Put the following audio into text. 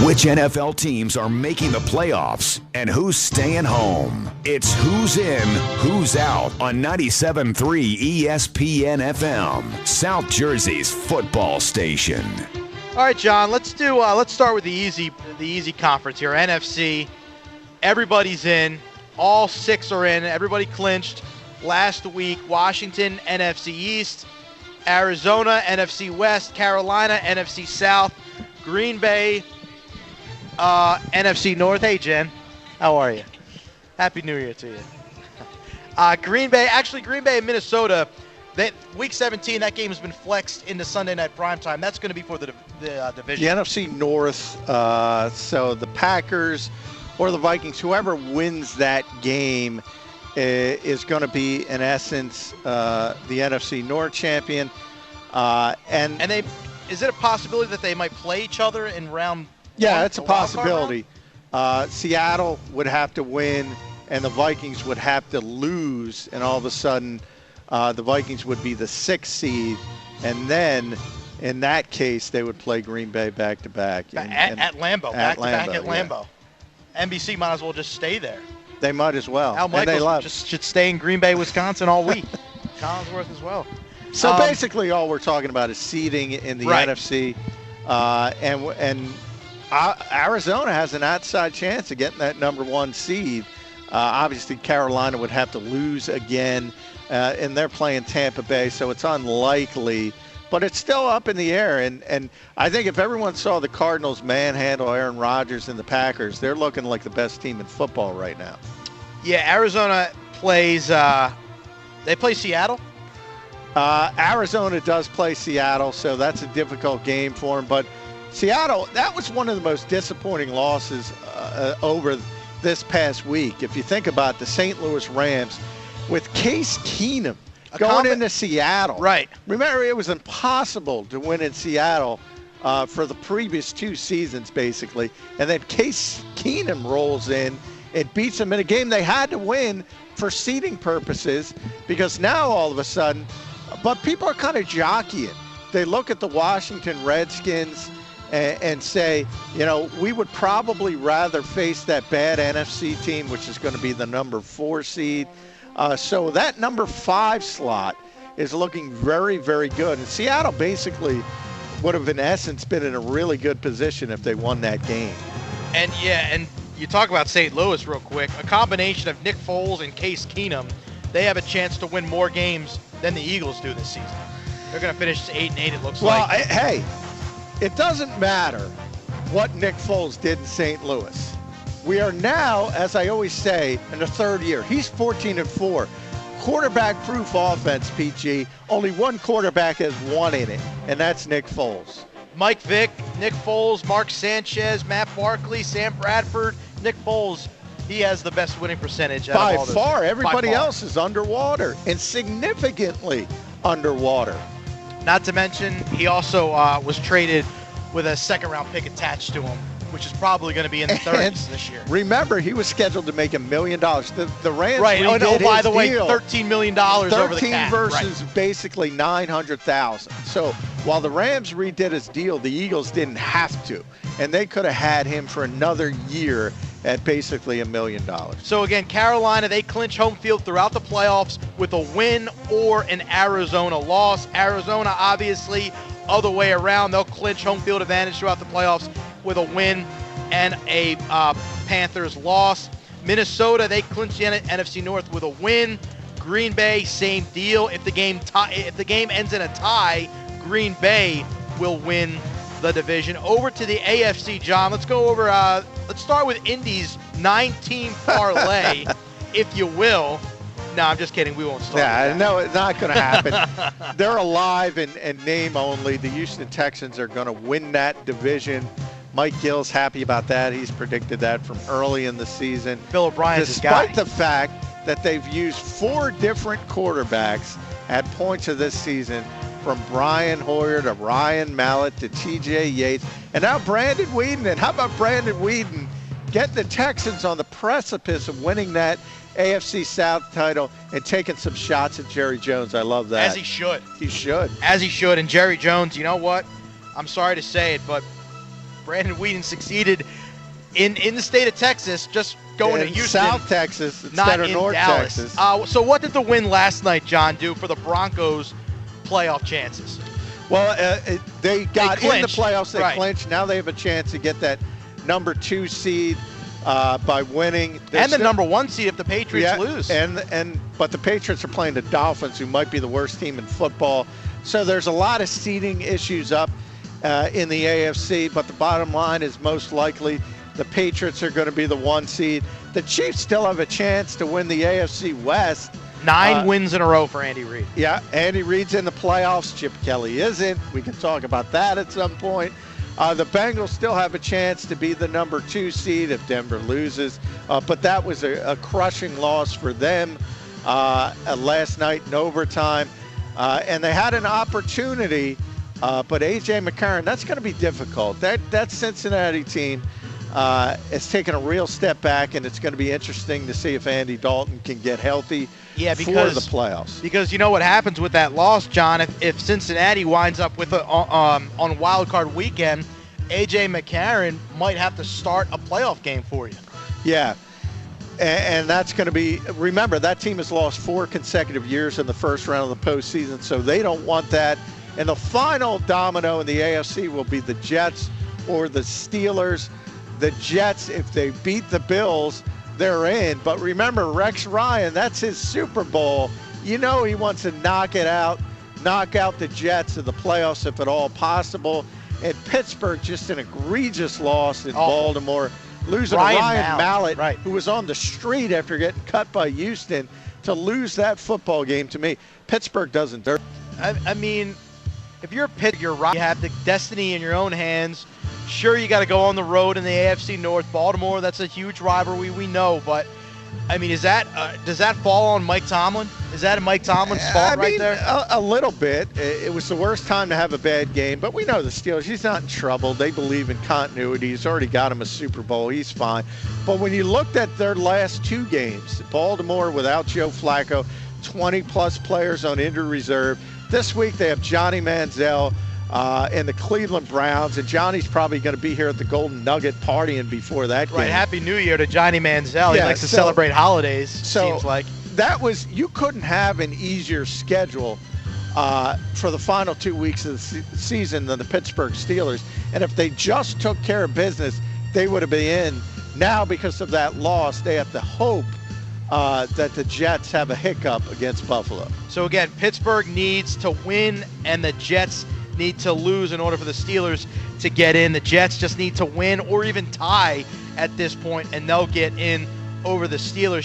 Which NFL teams are making the playoffs and who's staying home? It's Who's In, Who's Out on 97.3 ESPN FM, South Jersey's football station. All right, John, let's start with the easy conference here. NFC, everybody's in. All 6 are in. Everybody clinched last week. Washington, NFC East. Arizona, NFC West. Carolina, NFC South. Green Bay, NFC North. Hey, Jen. How are you? Happy New Year to you. Green Bay and Minnesota, Week 17, that game has been flexed into Sunday night primetime. That's going to be for the division. The NFC North, so the Packers or the Vikings, whoever wins that game is going to be, in essence, the NFC North champion. Is it a possibility that they might play each other in round? Yeah, it's a possibility. Seattle would have to win, and the Vikings would have to lose, and all of a sudden the Vikings would be the 6th seed, and then in that case they would play Green Bay back-to-back. At Lambeau, back-to-back at Lambeau. Yeah. NBC might as well just stay there. They might as well. Al Michaels just should stay in Green Bay, Wisconsin all week. Collinsworth as well. So basically all we're talking about is seeding in the NFC, and Arizona has an outside chance of getting that number 1 seed. Obviously, Carolina would have to lose again, and they're playing Tampa Bay, so it's unlikely. But it's still up in the air, and I think if everyone saw the Cardinals manhandle Aaron Rodgers and the Packers, they're looking like the best team in football right now. Yeah, Arizona plays they play Seattle? Arizona does play Seattle, so that's a difficult game for them. But Seattle, that was one of the most disappointing losses over this past week. If you think about the St. Louis Rams with Case Keenum going into Seattle. Right. Remember, it was impossible to win in Seattle for the previous 2 seasons, basically. And then Case Keenum rolls in and beats them in a game they had to win for seeding purposes, because now all of a sudden, but people are kind of jockeying. They look at the Washington Redskins and say, we would probably rather face that bad NFC team, which is going to be the number 4 seed. So that number 5 slot is looking very, very good. And Seattle basically would have, in essence, been in a really good position if they won that game. And you talk about St. Louis real quick. A combination of Nick Foles and Case Keenum, they have a chance to win more games than the Eagles do this season. They're going to finish 8-8, it looks like. Well, hey, it doesn't matter what Nick Foles did in St. Louis. We are now, as I always say, in the 3rd year. He's 14-4. Quarterback-proof offense, PG. Only one quarterback has won in it, and that's Nick Foles. Mike Vick, Nick Foles, Mark Sanchez, Matt Barkley, Sam Bradford. Nick Foles, he has the best winning percentage out of all those. By far. Everybody else is underwater, and significantly underwater. Not to mention, he also was traded with a 2nd-round pick attached to him, which is probably going to be in the 30s this year. Remember, he was scheduled to make $1 million. The Rams redid by the way, $13 million over the cap. 13 versus basically $900,000. So while the Rams redid his deal, the Eagles didn't have to, and they could have had him for another year at basically $1 million. So again, Carolina, they clinch home field throughout the playoffs with a win or an Arizona loss. Arizona, obviously, other way around. They'll clinch home field advantage throughout the playoffs with a win and a Panthers loss. Minnesota, they clinch the NFC North with a win. Green Bay, same deal. If the game ends in a tie, Green Bay will win the division. Over to the AFC, John. Let's go over. Let's start with Indy's 9-team parlay, if you will. No, I'm just kidding. We won't start. Yeah, no, it's not going to happen. They're alive and name only. The Houston Texans are going to win that division. Mike Gill's happy about that. He's predicted that from early in the season. Bill O'Brien's his guy. Despite the fact that they've used 4 different quarterbacks at points of this season, from Brian Hoyer to Ryan Mallett to T.J. Yates, and now Brandon Weeden. And how about Brandon Weeden getting the Texans on the precipice of winning that AFC South title and taking some shots at Jerry Jones? I love that. As he should. He should. As he should. And Jerry Jones, you know what? I'm sorry to say it, but Brandon Whedon succeeded in the state of Texas, just going to Houston. South Texas instead not of in North Dallas. Texas. So what did the win last night, John, do for the Broncos' playoff chances? Well, they got in the playoffs. They right. clinched. Now they have a chance to get that number 2 seed by winning. And the number 1 seed if the Patriots lose. But the Patriots are playing the Dolphins, who might be the worst team in football. So there's a lot of seeding issues up in the AFC. But the bottom line is most likely the Patriots are going to be the 1 seed. The Chiefs still have a chance to win the AFC West. 9 wins in a row for Andy Reid. Yeah, Andy Reid's in the playoffs. Chip Kelly isn't. We can talk about that at some point. The Bengals still have a chance to be the number 2 seed if Denver loses. But that was a crushing loss for them last night in overtime. And they had an opportunity, but A.J. McCarron, that's going to be difficult. That Cincinnati team has taken a real step back, and it's going to be interesting to see if Andy Dalton can get healthy for the playoffs. Because you know what happens with that loss, John, if Cincinnati winds up with on Wild Card weekend, A.J. McCarron might have to start a playoff game for you. Yeah. And that's going to be, remember, that team has lost 4 consecutive years in the first round of the postseason, so they don't want that. And the final domino in the AFC will be the Jets or the Steelers. The Jets, if they beat the Bills, they're in. But remember, Rex Ryan, that's his Super Bowl. You know he wants to knock out the Jets in the playoffs if at all possible. And Pittsburgh, just an egregious loss in Baltimore. Losing Ryan Mallett, who was on the street after getting cut by Houston, to lose that football game. To me, Pittsburgh doesn't. I mean, if you're Pitt, you're right. You have the destiny in your own hands. Sure, you got to go on the road in the AFC North. Baltimore, that's a huge rivalry, we know. But, I mean, does that fall on Mike Tomlin? Is that Mike Tomlin's fault right there? A little bit. It was the worst time to have a bad game. But we know the Steelers, he's not in trouble. They believe in continuity. He's already got him a Super Bowl. He's fine. But when you looked at their last 2 games, Baltimore without Joe Flacco, 20-plus players on injured reserve. This week they have Johnny Manziel and the Cleveland Browns, and Johnny's probably going to be here at the Golden Nugget partying before that game. Right, Happy New Year to Johnny Manziel. He likes to celebrate holidays, seems like. You couldn't have an easier schedule for the final 2 weeks of the season than the Pittsburgh Steelers. And if they just took care of business, they would have been in. Now, because of that loss, they have to hope that the Jets have a hiccup against Buffalo. So again, Pittsburgh needs to win, and the Jets need to lose in order for the Steelers to get in. The Jets just need to win or even tie at this point, and they'll get in over the Steelers.